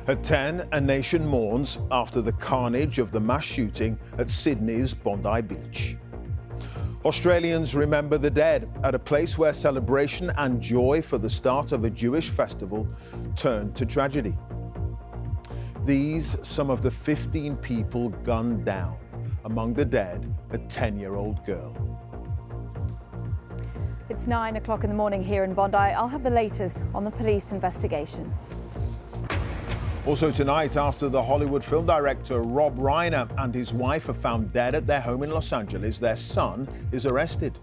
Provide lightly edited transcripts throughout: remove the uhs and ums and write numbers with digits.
At 10, a nation mourns after the carnage of the mass shooting at Sydney's Bondi Beach. Australians remember the dead at a place where celebration and joy for the start of a Jewish festival turned to tragedy. These, some of the 15 people gunned down. Among the dead, a 10-year-old girl. It's 9 o'clock in the morning here in Bondi. I'll have the latest on the police investigation. Also tonight, after the Hollywood film director Rob Reiner and his wife are found dead at their home in Los Angeles, their son is arrested.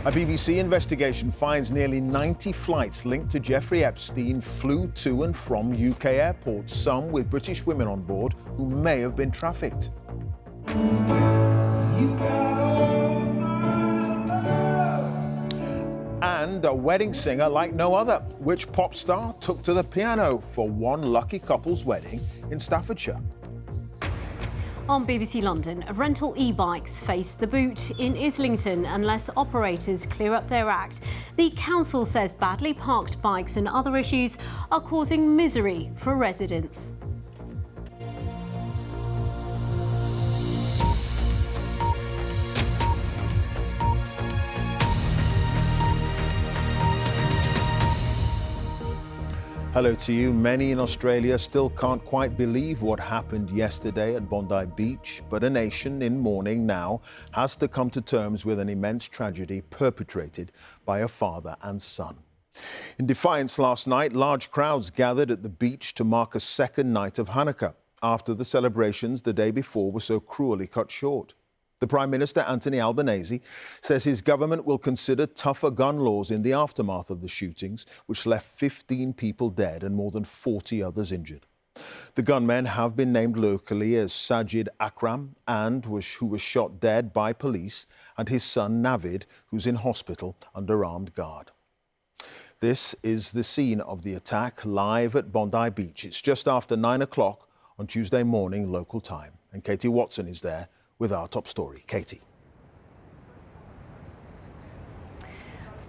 A BBC investigation finds nearly 90 flights linked to Jeffrey Epstein flew to and from UK airports, some with British women on board who may have been trafficked. And a wedding singer like no other. Which pop star took to the piano for one lucky couple's wedding in Staffordshire? On BBC London, rental e-bikes face the boot in Islington unless operators clear up their act. The council says badly parked bikes and other issues are causing misery for residents. Hello to you. Many in Australia still can't quite believe what happened yesterday at Bondi Beach, but a nation in mourning now has to come to terms with an immense tragedy perpetrated by a father and son. In defiance last night, large crowds gathered at the beach to mark a second night of Hanukkah after the celebrations the day before were so cruelly cut short. The Prime Minister, Anthony Albanese, says his government will consider tougher gun laws in the aftermath of the shootings, which left 15 people dead and more than 40 others injured. The gunmen have been named locally as Sajid Akram, who was shot dead by police, and his son Navid, who's in hospital under armed guard. This is the scene of the attack live at Bondi Beach. It's just after 9 o'clock on Tuesday morning local time. And Katie Watson is there with our top story. Katie.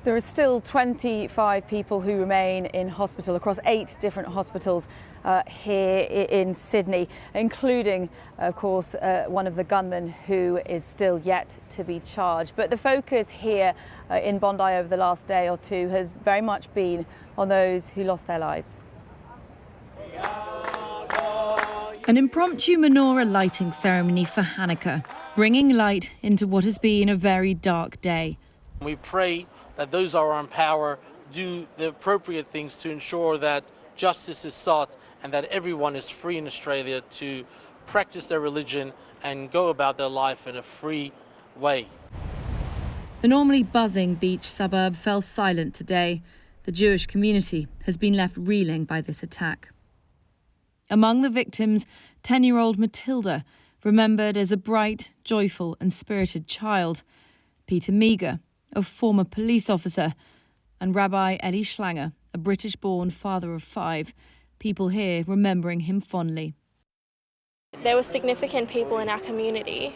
There are still 25 people who remain in hospital across 8 different hospitals here in Sydney, including, of course, one of the gunmen who is still yet to be charged. But the focus here in Bondi over the last day or two has very much been on those who lost their lives. An impromptu menorah lighting ceremony for Hanukkah, bringing light into what has been a very dark day. We pray that those who are in power do the appropriate things to ensure that justice is sought and that everyone is free in Australia to practice their religion and go about their life in a free way. The normally buzzing beach suburb fell silent today. The Jewish community has been left reeling by this attack. Among the victims, 10-year-old Matilda, remembered as a bright, joyful and spirited child. Peter Meager, a former police officer, and Rabbi Eddie Schlanger, a British-born father of 5. People here remembering him fondly. There were significant people in our community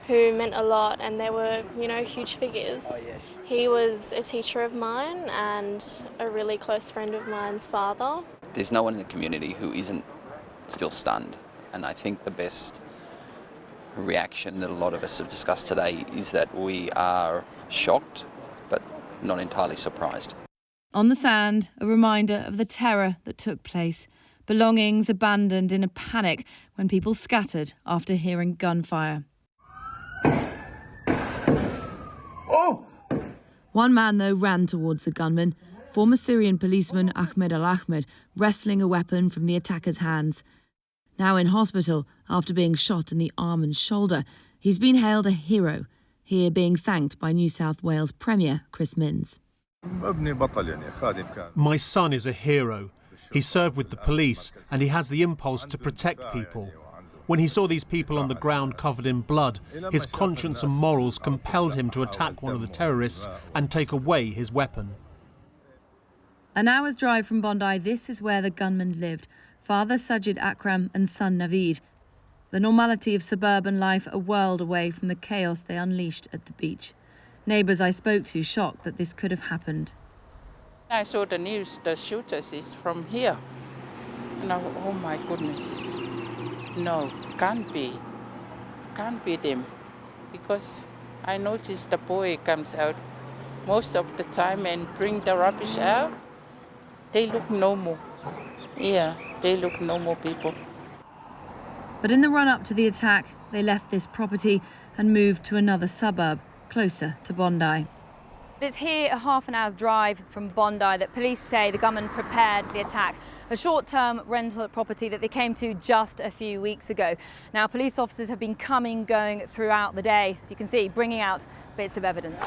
who meant a lot, and they were, huge figures. He was a teacher of mine and a really close friend of mine's father. There's no one in the community who isn't still stunned, and I think the best reaction that a lot of us have discussed today is that we are shocked but not entirely surprised. On the sand, a reminder of the terror that took place, belongings abandoned in a panic when people scattered after hearing gunfire. Oh! One man, though, ran towards the gunman, former Syrian policeman Ahmed al-Ahmed, wresting a weapon from the attacker's hands. Now in hospital after being shot in the arm and shoulder, he's been hailed a hero, here being thanked by New South Wales Premier Chris Minns. My son is a hero. He served with the police and he has the impulse to protect people. When he saw these people on the ground covered in blood, his conscience and morals compelled him to attack one of the terrorists and take away his weapon. An hour's drive from Bondi, this is where the gunman lived. Father Sajid Akram and son Navid. The normality of suburban life a world away from the chaos they unleashed at the beach. Neighbours I spoke to shocked that this could have happened. I saw the news, the shooters is from here. No, oh my goodness. No, can't be them. Because I noticed the boy comes out most of the time and bring the rubbish out. They look normal. Yeah, they look normal people. But in the run-up to the attack, they left this property and moved to another suburb, closer to Bondi. It's here, a half an hour's drive from Bondi, that police say the gunman prepared the attack. A short-term rental property that they came to just a few weeks ago. Now, police officers have been going throughout the day, as you can see, bringing out bits of evidence.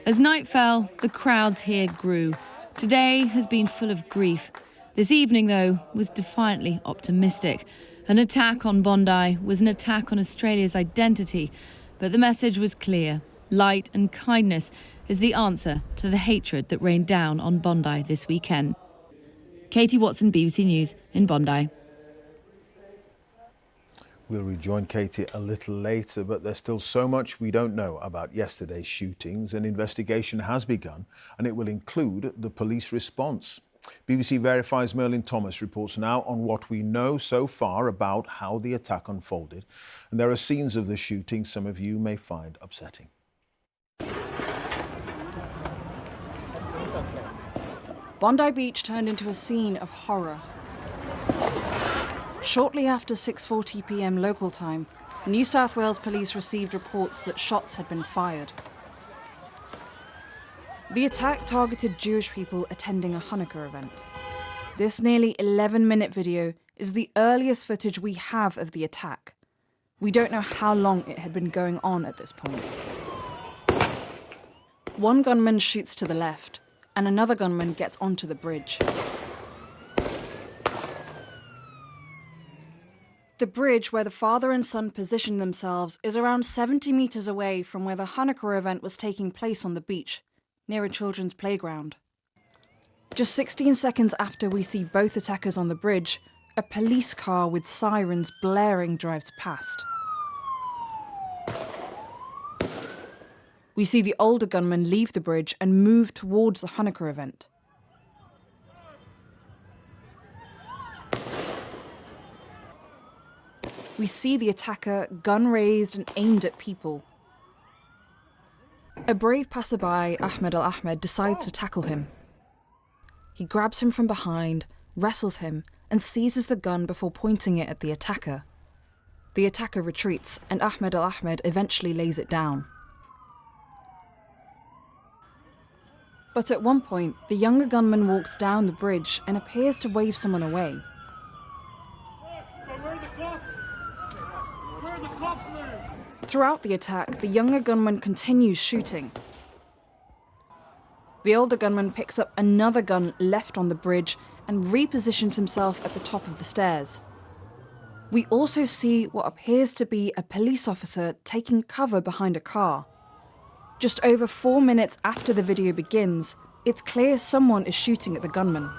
As night fell, the crowds here grew. Today has been full of grief. This evening, though, was defiantly optimistic. An attack on Bondi was an attack on Australia's identity, but the message was clear. Light and kindness is the answer to the hatred that rained down on Bondi this weekend. Katie Watson, BBC News in Bondi. We'll rejoin Katie a little later, but there's still so much we don't know about yesterday's shootings. An investigation has begun, and it will include the police response. BBC Verify's Merlin Thomas reports now on what we know so far about how the attack unfolded. And there are scenes of the shooting some of you may find upsetting. Bondi Beach turned into a scene of horror. Shortly after 6:40 p.m. local time, New South Wales police received reports that shots had been fired. The attack targeted Jewish people attending a Hanukkah event. This nearly 11-minute video is the earliest footage we have of the attack. We don't know how long it had been going on at this point. One gunman shoots to the left, and another gunman gets onto the bridge. The bridge where the father and son positioned themselves is around 70 metres away from where the Hanukkah event was taking place on the beach, near a children's playground. Just 16 seconds after we see both attackers on the bridge, a police car with sirens blaring drives past. We see the older gunman leave the bridge and move towards the Hanukkah event. We see the attacker, gun raised and aimed at people. A brave passerby, Ahmed Al-Ahmed, decides to tackle him. He grabs him from behind, wrestles him, and seizes the gun before pointing it at the attacker. The attacker retreats, and Ahmed Al-Ahmed eventually lays it down. But at one point, the younger gunman walks down the bridge and appears to wave someone away. Throughout the attack, the younger gunman continues shooting. The older gunman picks up another gun left on the bridge and repositions himself at the top of the stairs. We also see what appears to be a police officer taking cover behind a car. Just over 4 minutes after the video begins, it's clear someone is shooting at the gunman.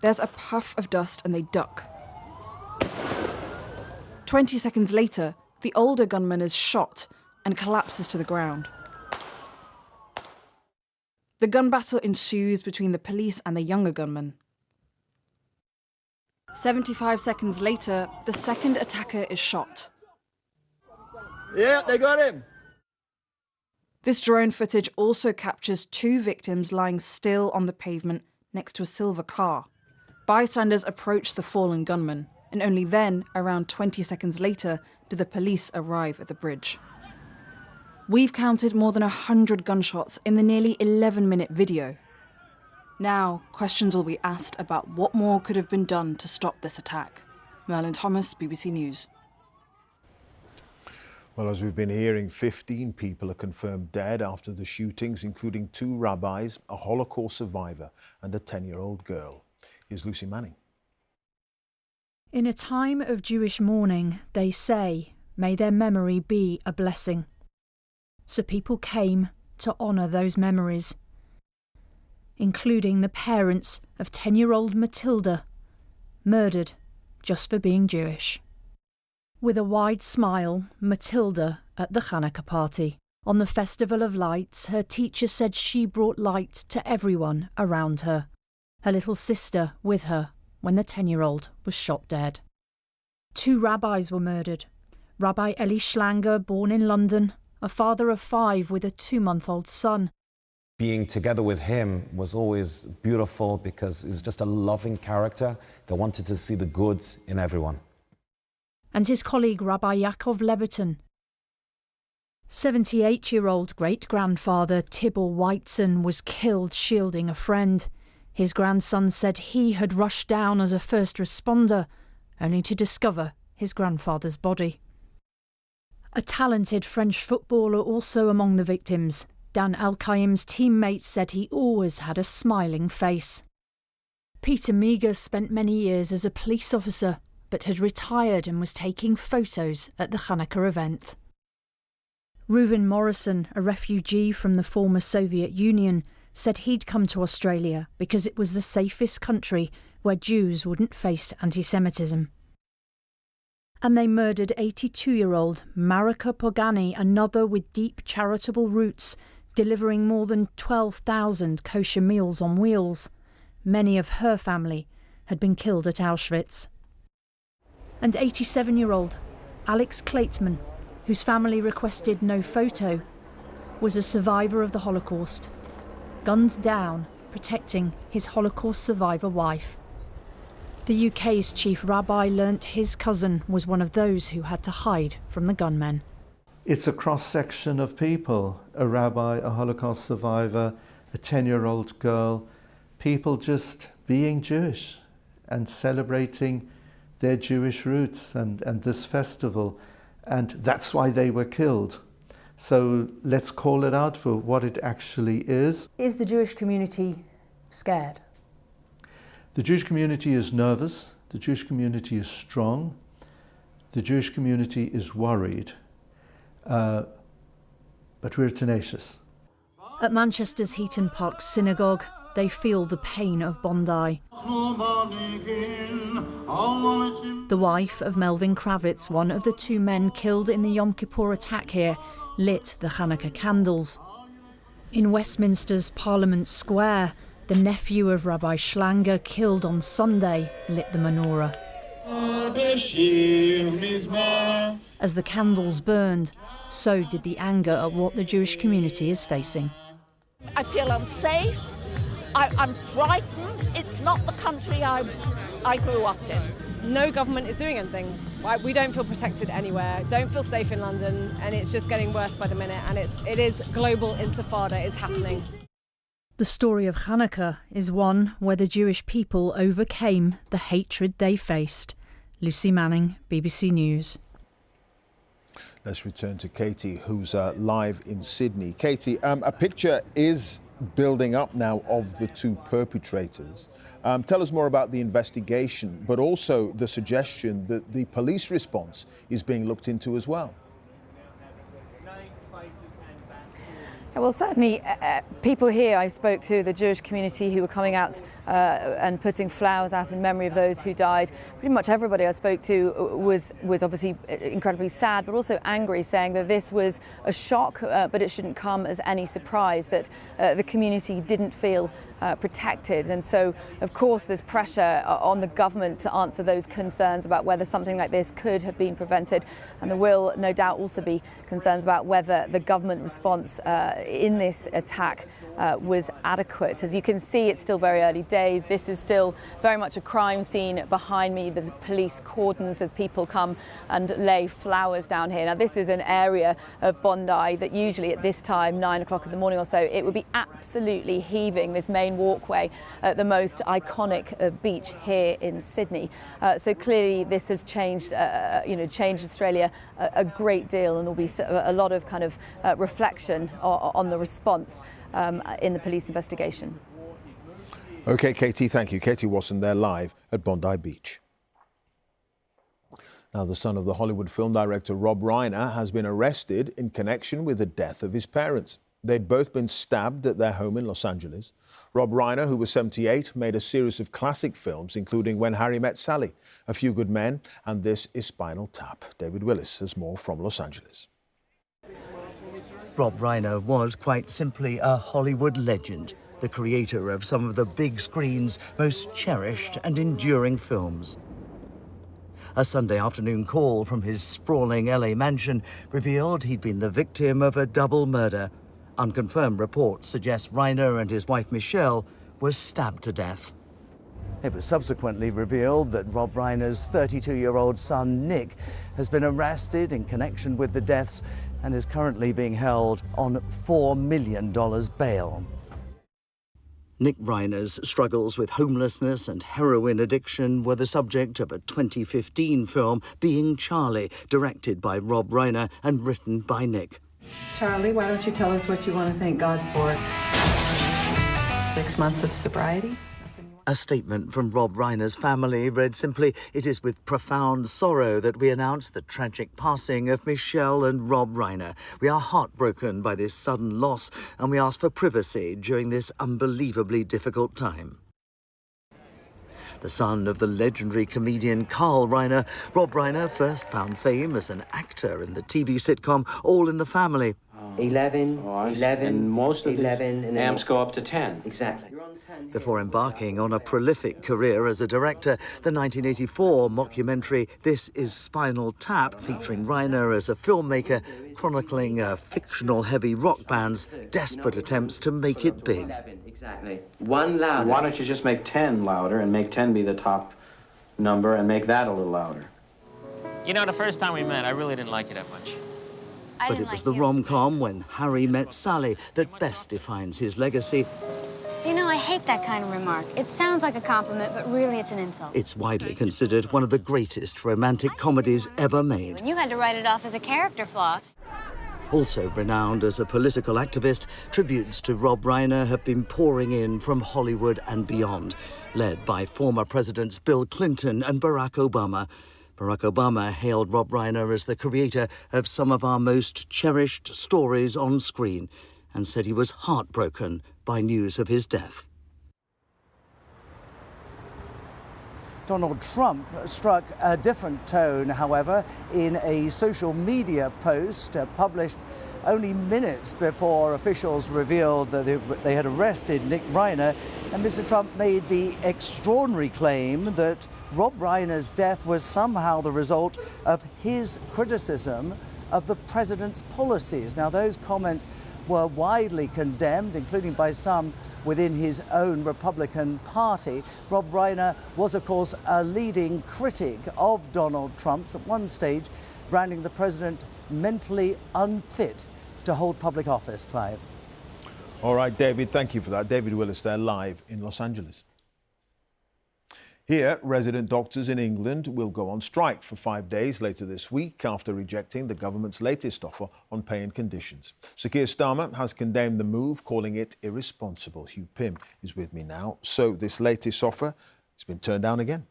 There's a puff of dust and they duck. 20 seconds later, the older gunman is shot and collapses to the ground. The gun battle ensues between the police and the younger gunman. 75 seconds later, the second attacker is shot. Yeah, they got him. This drone footage also captures 2 victims lying still on the pavement next to a silver car. Bystanders approach the fallen gunman, and only then, around 20 seconds later, do the police arrive at the bridge. We've counted more than 100 gunshots in the nearly 11-minute video. Now, questions will be asked about what more could have been done to stop this attack. Merlin Thomas, BBC News. Well, as we've been hearing, 15 people are confirmed dead after the shootings, including 2 rabbis, a Holocaust survivor, and a 10-year-old girl. Here's Lucy Manning. In a time of Jewish mourning, they say, may their memory be a blessing. So people came to honour those memories, including the parents of 10-year-old Matilda, murdered just for being Jewish. With a wide smile, Matilda at the Hanukkah party. On the Festival of Lights, her teacher said she brought light to everyone around her. her little sister with her when the 10-year-old was shot dead. 2 rabbis were murdered. Rabbi Eli Schlanger, born in London, a father of 5 with a 2-month-old son. Being together with him was always beautiful because he was just a loving character that wanted to see the good in everyone. And his colleague Rabbi Yaakov Leviton. 78-year-old great-grandfather Tibor Weitzen was killed shielding a friend. His grandson said he had rushed down as a first responder, only to discover his grandfather's body. A talented French footballer also among the victims. Dan Al-Qaim's teammates said he always had a smiling face. Peter Meager spent many years as a police officer, but had retired and was taking photos at the Hanukkah event. Reuven Morrison, a refugee from the former Soviet Union, said he'd come to Australia because it was the safest country where Jews wouldn't face anti-Semitism. And they murdered 82-year-old Marika Pogani, another with deep charitable roots, delivering more than 12,000 kosher meals on wheels. Many of her family had been killed at Auschwitz. And 87-year-old Alex Kleitman, whose family requested no photo, was a survivor of the Holocaust, gunned down protecting his Holocaust survivor wife. The UK's chief rabbi learnt his cousin was one of those who had to hide from the gunmen. It's a cross-section of people, a rabbi, a Holocaust survivor, a 10-year-old girl, people just being Jewish and celebrating their Jewish roots and this festival. And that's why they were killed. So let's call it out for what it actually is. Is the Jewish community scared? The Jewish community is nervous. The Jewish community is strong. The Jewish community is worried. But we're tenacious. At Manchester's Heaton Park Synagogue, they feel the pain of Bondi. The wife of Melvin Kravitz, one of the 2 men killed in the Yom Kippur attack here, lit the Hanukkah candles. In Westminster's Parliament Square, the nephew of Rabbi Schlanger, killed on Sunday, lit the menorah. As the candles burned, so did the anger at what the Jewish community is facing. I feel unsafe. I'm frightened. It's not the country I grew up in. No government is doing anything. We don't feel protected anywhere, don't feel safe in London, and it's just getting worse by the minute, and it is global intifada is happening. The story of Hanukkah is one where the Jewish people overcame the hatred they faced. Lucy Manning, BBC News. Let's return to Katie, who's live in Sydney. Katie, a picture is building up now of the 2 perpetrators. Tell us more about the investigation, but also the suggestion that the police response is being looked into as well. Well, certainly people here, I spoke to the Jewish community who were coming out and putting flowers out in memory of those who died. Pretty much everybody I spoke to was obviously incredibly sad, but also angry, saying that this was a shock, but it shouldn't come as any surprise that the community didn't feel protected. And so, of course, there's pressure on the government to answer those concerns about whether something like this could have been prevented. And there will no doubt also be concerns about whether the government response in this attack was adequate. As you can see, it's still very early days. This is still very much a crime scene behind me. The police cordons as people come and lay flowers down here. Now, this is an area of Bondi that usually at this time, 9 o'clock in the morning or so, it would be absolutely heaving, this main walkway at the most iconic beach here in Sydney. So clearly this has changed, changed Australia a great deal, and there'll be a lot of kind of reflection on the response in the police investigation. OK, Katie, thank you. Katie Watson there live at Bondi Beach. Now, the son of the Hollywood film director Rob Reiner has been arrested in connection with the death of his parents. They'd both been stabbed at their home in Los Angeles. Rob Reiner, who was 78, made a series of classic films, including When Harry Met Sally, A Few Good Men, and This Is Spinal Tap. David Willis has more from Los Angeles. Rob Reiner was quite simply a Hollywood legend. the creator of some of the big screen's most cherished and enduring films. A Sunday afternoon call from his sprawling LA mansion revealed he'd been the victim of a double murder. Unconfirmed reports suggest Reiner and his wife Michelle were stabbed to death. It was subsequently revealed that Rob Reiner's 32-year-old son Nick has been arrested in connection with the deaths and is currently being held on $4 million bail. Nick Reiner's struggles with homelessness and heroin addiction were the subject of a 2015 film, Being Charlie, directed by Rob Reiner and written by Nick. Charlie, why don't you tell us what you want to thank God for? 6 months of sobriety? A statement from Rob Reiner's family read simply, "It is with profound sorrow that we announce the tragic passing of Michelle and Rob Reiner. We are heartbroken by this sudden loss and we ask for privacy during this unbelievably difficult time." The son of the legendary comedian Carl Reiner, Rob Reiner first found fame as an actor in the TV sitcom All in the Family. 11, 11, and most of 11, and amps go up to 10. Exactly. Before embarking on a prolific career as a director, the 1984 mockumentary This Is Spinal Tap, featuring Reiner as a filmmaker, chronicling a fictional heavy rock band's desperate attempts to make it big. Exactly. One louder. Why don't you just make 10 louder and make 10 be the top number and make that a little louder? You know, the first time we met, I really didn't like you that much. But it was the rom-com When Harry Met Sally that best defines his legacy. You know, I hate that kind of remark. It sounds like a compliment, but really it's an insult. It's widely considered one of the greatest romantic comedies ever made. And you had to write it off as a character flaw. Also renowned as a political activist, tributes to Rob Reiner have been pouring in from Hollywood and beyond, led by former presidents Bill Clinton and Barack Obama. Barack Obama hailed Rob Reiner as the creator of some of our most cherished stories on screen and said he was heartbroken by news of his death. Donald Trump struck a different tone, however, in a social media post published only minutes before officials revealed that they had arrested Nick Reiner. And Mr. Trump made the extraordinary claim that Rob Reiner's death was somehow the result of his criticism of the president's policies. Now, those comments were widely condemned, including by some within his own Republican Party. Rob Reiner was, of course, a leading critic of Donald Trump's, at one stage branding the president mentally unfit to hold public office. Clive. All right, David, thank you for that. David Willis there, live in Los Angeles. Here, resident doctors in England will go on strike for 5 days later this week after rejecting the government's latest offer on pay and conditions. Sir Keir Starmer has condemned the move, calling it irresponsible. Hugh Pym is with me now. So this latest offer has been turned down again.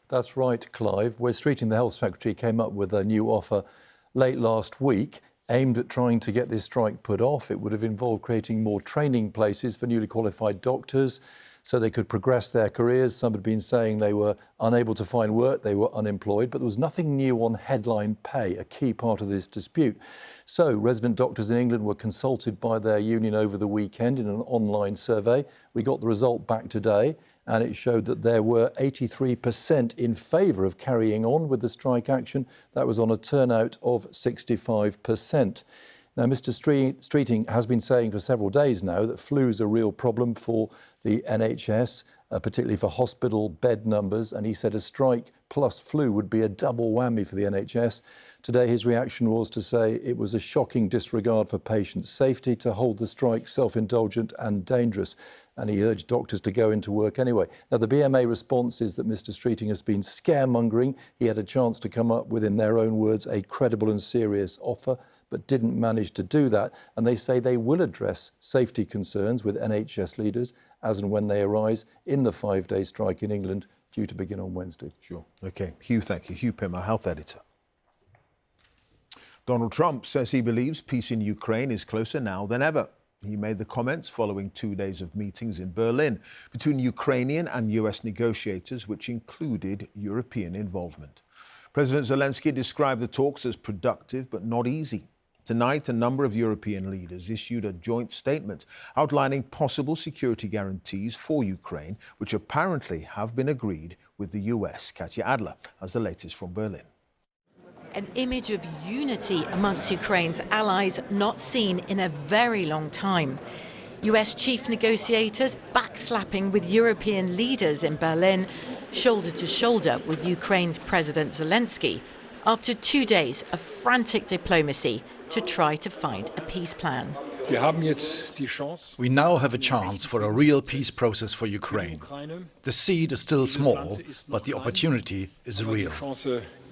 That's right, Clive. Wes Streeting, the Health Secretary, came up with a new offer late last week aimed at trying to get this strike put off. It would have involved creating more training places for newly qualified doctors so they could progress their careers. Some had been saying they were unable to find work, they were unemployed, but there was nothing new on headline pay, a key part of this dispute. So resident doctors in England were consulted by their union over the weekend in an online survey. We got the result back today, and it showed that there were 83% in favour of carrying on with the strike action. That was on a turnout of 65%. Now, Mr. Streeting has been saying for several days now that flu is a real problem for the NHS, particularly for hospital bed numbers, and he said a strike plus flu would be a double whammy for the NHS. Today, his reaction was to say it was a shocking disregard for patient safety to hold the strike self-indulgent and dangerous, and he urged doctors to go into work anyway. Now, the BMA response is that Mr. Streeting has been scaremongering. He had a chance to come up with, in their own words, a credible and serious offer, but didn't manage to do that. And they say they will address safety concerns with NHS leaders as and when they arise in the 5-day strike in England due to begin on Wednesday. Sure. OK. Hugh, thank you. Hugh Pym, our health editor. Donald Trump says he believes peace in Ukraine is closer now than ever. He made the comments following 2 days of meetings in Berlin between Ukrainian and US negotiators, which included European involvement. President Zelensky described the talks as productive but not easy. Tonight, a number of European leaders issued a joint statement outlining possible security guarantees for Ukraine, which apparently have been agreed with the US. Katya Adler has the latest from Berlin. An image of unity amongst Ukraine's allies not seen in a very long time. US chief negotiators backslapping with European leaders in Berlin, shoulder to shoulder with Ukraine's President Zelensky, after 2 days of frantic diplomacy to try to find a peace plan. We now have a chance for a real peace process for Ukraine. The seed is still small, but the opportunity is real.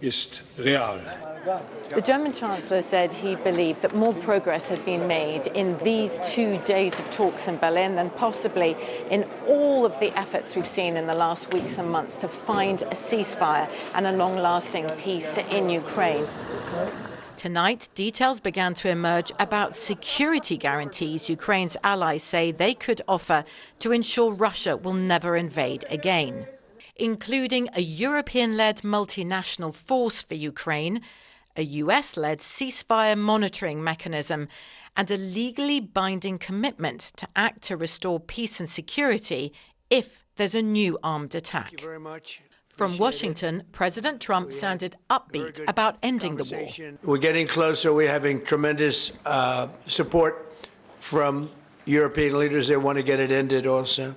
The German Chancellor said he believed that more progress had been made in these 2 days of talks in Berlin than possibly in all of the efforts we've seen in the last weeks and months to find a ceasefire and a long-lasting peace in Ukraine. Tonight, details began to emerge about security guarantees Ukraine's allies say they could offer to ensure Russia will never invade again, including a European-led multinational force for Ukraine, a US-led ceasefire monitoring mechanism, and a legally binding commitment to act to restore peace and security if there's a new armed attack. Thank you very much. From Washington, President Trump sounded upbeat about ending the war. We're getting closer. We're having tremendous support from European leaders. They want to get it ended also.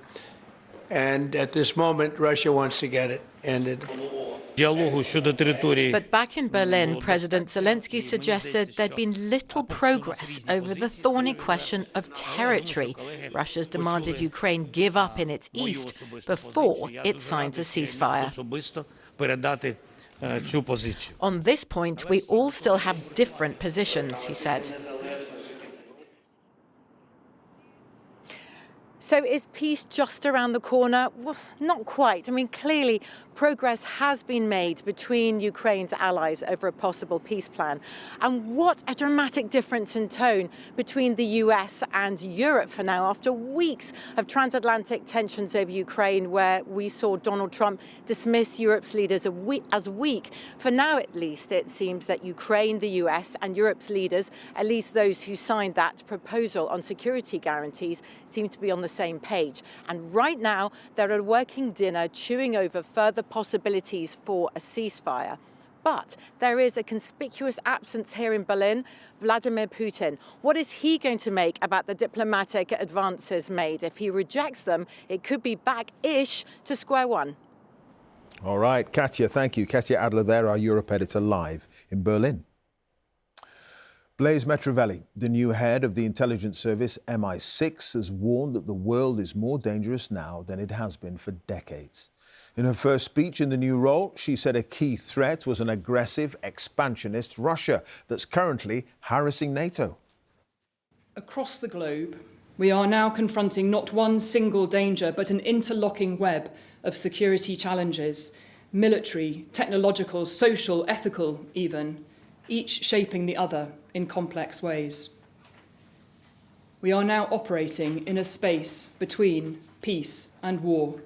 And at this moment, Russia wants to get it ended. But back in Berlin, President Zelensky suggested there'd been little progress over the thorny question of territory Russia's demanded Ukraine give up in its east before it signs a ceasefire. On this point, we all still have different positions, he said. So is peace just around the corner? Well, not quite. I mean, clearly progress has been made between Ukraine's allies over a possible peace plan. And what a dramatic difference in tone between the US and Europe for now, after weeks of transatlantic tensions over Ukraine, where we saw Donald Trump dismiss Europe's leaders as weak. For now, at least, it seems that Ukraine, the US and Europe's leaders, at least those who signed that proposal on security guarantees, seem to be on the same page. And right now, they're at a working dinner chewing over further possibilities for a ceasefire. But there is a conspicuous absence here in Berlin, Vladimir Putin. What is he going to make about the diplomatic advances made? If he rejects them, it could be back-ish to square one. All right, Katya, thank you. Katya Adler there, our Europe editor, live in Berlin. Blaise Metrovelli, the new head of the intelligence service MI6, has warned that the world is more dangerous now than it has been for decades. In her first speech in the new role, she said a key threat was an aggressive, expansionist Russia that's currently harassing NATO. Across the globe, we are now confronting not one single danger, but an interlocking web of security challenges, military, technological, social, ethical even, each shaping the other in complex ways. We are now operating in a space between peace and war.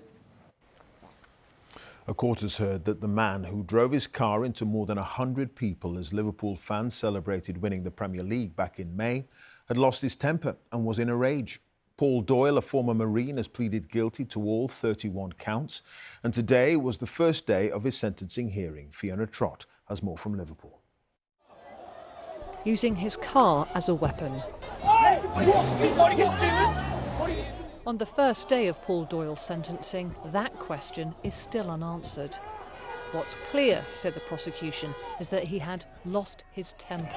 A court has heard that the man who drove his car into more than 100 people as Liverpool fans celebrated winning the Premier League back in May had lost his temper and was in a rage. Paul Doyle, a former Marine, has pleaded guilty to all 31 counts. And today was the first day of his sentencing hearing. Fiona Trott has more from Liverpool. Using his car as a weapon. On the first day of Paul Doyle's sentencing, that question is still unanswered. What's clear, said the prosecution, is that he had lost his temper.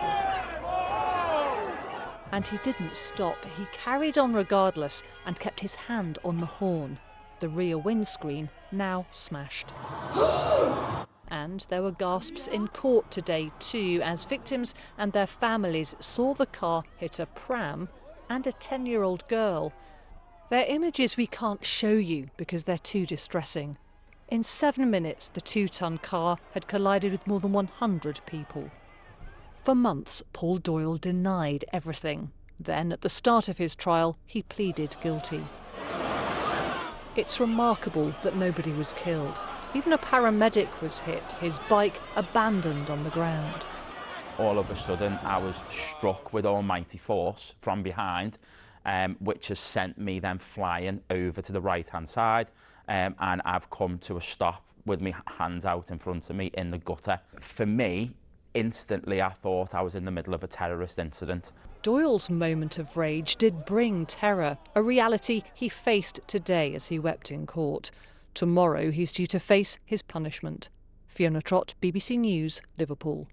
And he didn't stop. He carried on regardless and kept his hand on the horn. The rear windscreen now smashed. And there were gasps in court today too, as victims and their families saw the car hit a pram and a 10-year-old girl. They're images we can't show you because they're too distressing. In 7 minutes, the 2-ton car had collided with more than 100 people. For months, Paul Doyle denied everything. Then, at the start of his trial, he pleaded guilty. It's remarkable that nobody was killed. Even a paramedic was hit, his bike abandoned on the ground. all of a sudden I was struck with almighty force from behind, which has sent me then flying over to the right-hand side, and I've come to a stop with my hands out in front of me in the gutter. For me, instantly I thought I was in the middle of a terrorist incident. Doyle's moment of rage did bring terror, a reality he faced today as he wept in court. Tomorrow he's due to face his punishment. Fiona Trott, BBC News, Liverpool.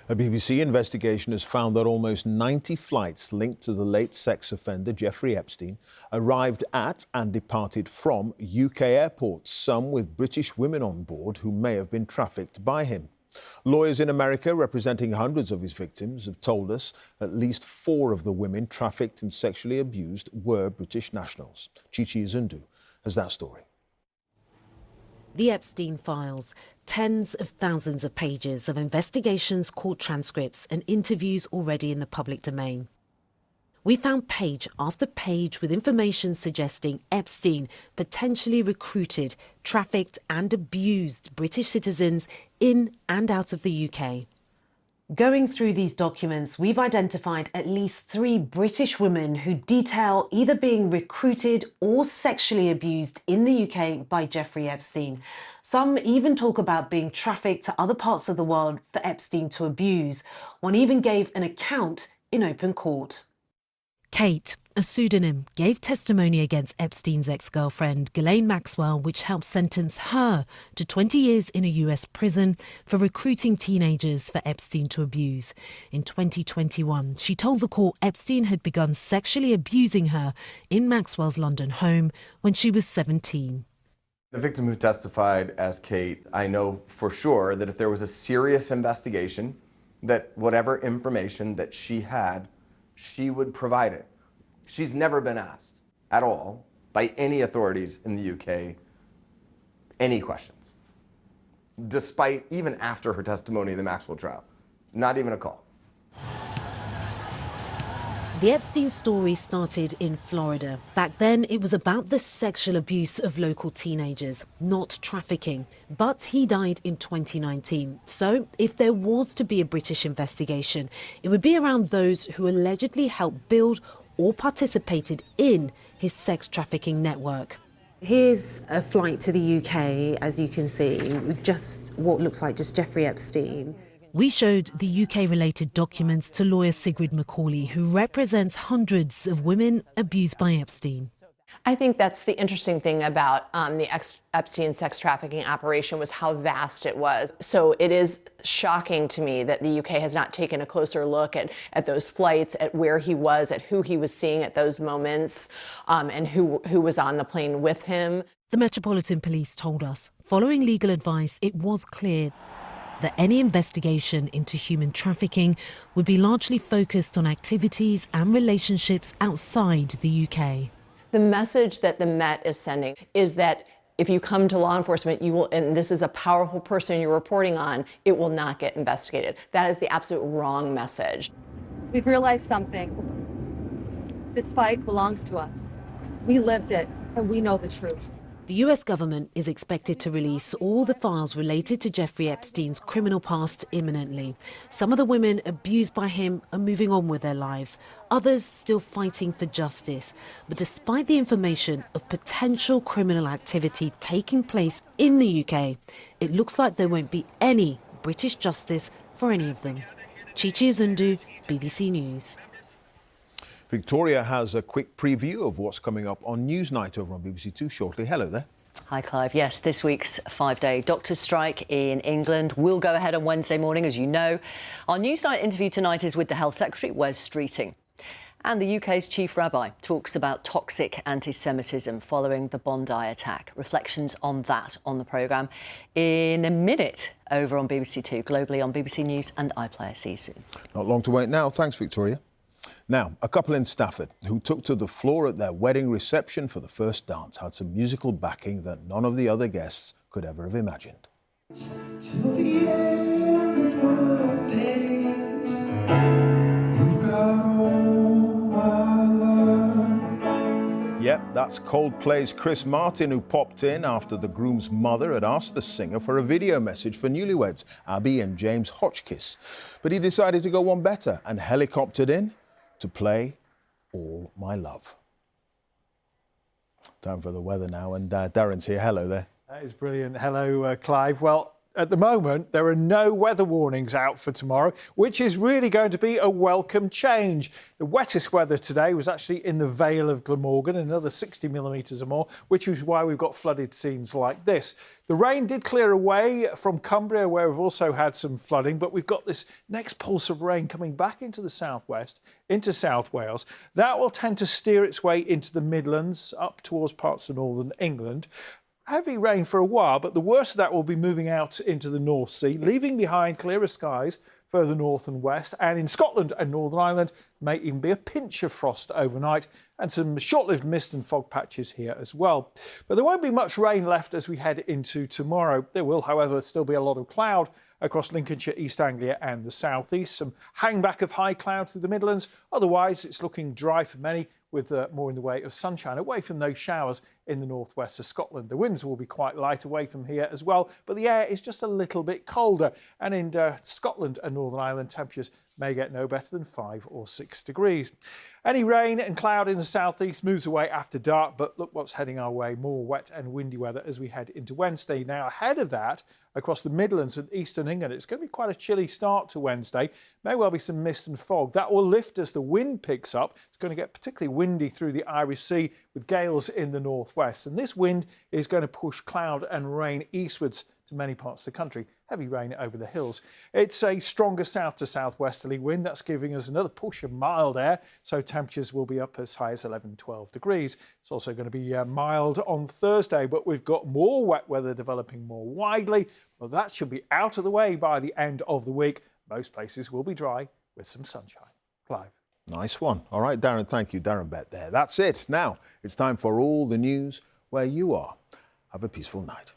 A BBC investigation has found that almost 90 flights linked to the late sex offender Jeffrey Epstein arrived at and departed from UK airports, some with British women on board who may have been trafficked by him. Lawyers in America representing hundreds of his victims have told us at least 4 of the women trafficked and sexually abused were British nationals. Chichi Izundu has that story. The Epstein Files, tens of thousands of pages of investigations, court transcripts and interviews already in the public domain. We found page after page with information suggesting Epstein potentially recruited, trafficked and abused British citizens in and out of the UK. Going through these documents, we've identified at least 3 British women who detail either being recruited or sexually abused in the UK by Jeffrey Epstein. Some even talk about being trafficked to other parts of the world for Epstein to abuse. One even gave an account in open court. Kate, a pseudonym, gave testimony against Epstein's ex-girlfriend, Ghislaine Maxwell, which helped sentence her to 20 years in a US prison for recruiting teenagers for Epstein to abuse. In 2021, she told the court Epstein had begun sexually abusing her in Maxwell's London home when she was 17. The victim who testified as Kate, I know for sure that if there was a serious investigation, that whatever information that she had, she would provide it. She's never been asked at all by any authorities in the UK any questions, despite even after her testimony in the Maxwell trial. Not even a call. The Epstein story started in Florida. Back then, it was about the sexual abuse of local teenagers, not trafficking. But he died in 2019. So if there was to be a British investigation, it would be around those who allegedly helped build or participated in his sex trafficking network. Here's a flight to the UK, as you can see, with just what looks like just Jeffrey Epstein. We showed the UK-related documents to lawyer Sigrid Macaulay, who represents hundreds of women abused by Epstein. I think that's the interesting thing about the Epstein sex trafficking operation was how vast it was. So it is shocking to me that the UK has not taken a closer look at those flights, at where he was, at who he was seeing at those moments, and who was on the plane with him. The Metropolitan Police told us, following legal advice, it was clear that any investigation into human trafficking would be largely focused on activities and relationships outside the UK. The message that the Met is sending is that if you come to law enforcement, you will, and this is a powerful person you're reporting on, it will not get investigated. That is the absolute wrong message. We've realized something. This fight belongs to us. We lived it, and we know the truth. The US government is expected to release all the files related to Jeffrey Epstein's criminal past imminently. Some of the women abused by him are moving on with their lives, others still fighting for justice. But despite the information of potential criminal activity taking place in the UK, it looks like there won't be any British justice for any of them. Chichi Izundu, BBC News. Victoria has a quick preview of what's coming up on Newsnight over on BBC Two shortly. Hello there. Hi, Clive. Yes, this week's 5-day doctors' strike in England will go ahead on Wednesday morning, as you know. Our Newsnight interview tonight is with the Health Secretary, Wes Streeting. And the UK's chief rabbi talks about toxic anti-Semitism following the Bondi attack. Reflections on that on the programme in a minute over on BBC Two, globally on BBC News and iPlayer. See you soon. Not long to wait now. Thanks, Victoria. Now, a couple in Stafford who took to the floor at their wedding reception for the first dance had some musical backing that none of the other guests could ever have imagined. Yep, That's Coldplay's Chris Martin, who popped in after the groom's mother had asked the singer for a video message for newlyweds Abby and James Hotchkiss. But he decided to go one better and helicoptered in to play All My Love. Time for the weather now, and Darren's here. Hello there. That is brilliant. Hello, Clive. Well, at the moment, there are no weather warnings out for tomorrow, which is really going to be a welcome change. The wettest weather today was actually in the Vale of Glamorgan, another 60 millimetres or more, which is why we've got flooded scenes like this. The rain did clear away from Cumbria, where we've also had some flooding, but we've got this next pulse of rain coming back into the southwest, into South Wales. That will tend to steer its way into the Midlands, up towards parts of northern England. Heavy rain for a while, but the worst of that will be moving out into the North Sea, leaving behind clearer skies further north and west. And in Scotland and Northern Ireland, may even be a pinch of frost overnight and some short-lived mist and fog patches here as well. But there won't be much rain left as we head into tomorrow. There will, however, still be a lot of cloud across Lincolnshire, East Anglia and the southeast. Some hangback of high cloud through the Midlands. Otherwise, it's looking dry for many, with more in the way of sunshine away from those showers in the northwest of Scotland. The winds will be quite light away from here as well, but the air is just a little bit colder. And in Scotland and Northern Ireland, temperatures may get no better than 5 or 6 degrees. Any rain and cloud in the southeast moves away after dark, but look what's heading our way, more wet and windy weather as we head into Wednesday. Now, ahead of that, across the Midlands and eastern England, it's going to be quite a chilly start to Wednesday. May well be some mist and fog. That will lift as the wind picks up. It's going to get particularly windy through the Irish Sea with gales in the northwest. And this wind is going to push cloud and rain eastwards to many parts of the country. Heavy rain over the hills. It's a stronger south to southwesterly wind. That's giving us another push of mild air, so temperatures will be up as high as 11, 12 degrees. It's also going to be mild on Thursday, but we've got more wet weather developing more widely. Well, that should be out of the way by the end of the week. Most places will be dry with some sunshine. Clive. Nice one. All right, Darren, thank you. Darren Bet there. That's it. Now, it's time for all the news where you are. Have a peaceful night.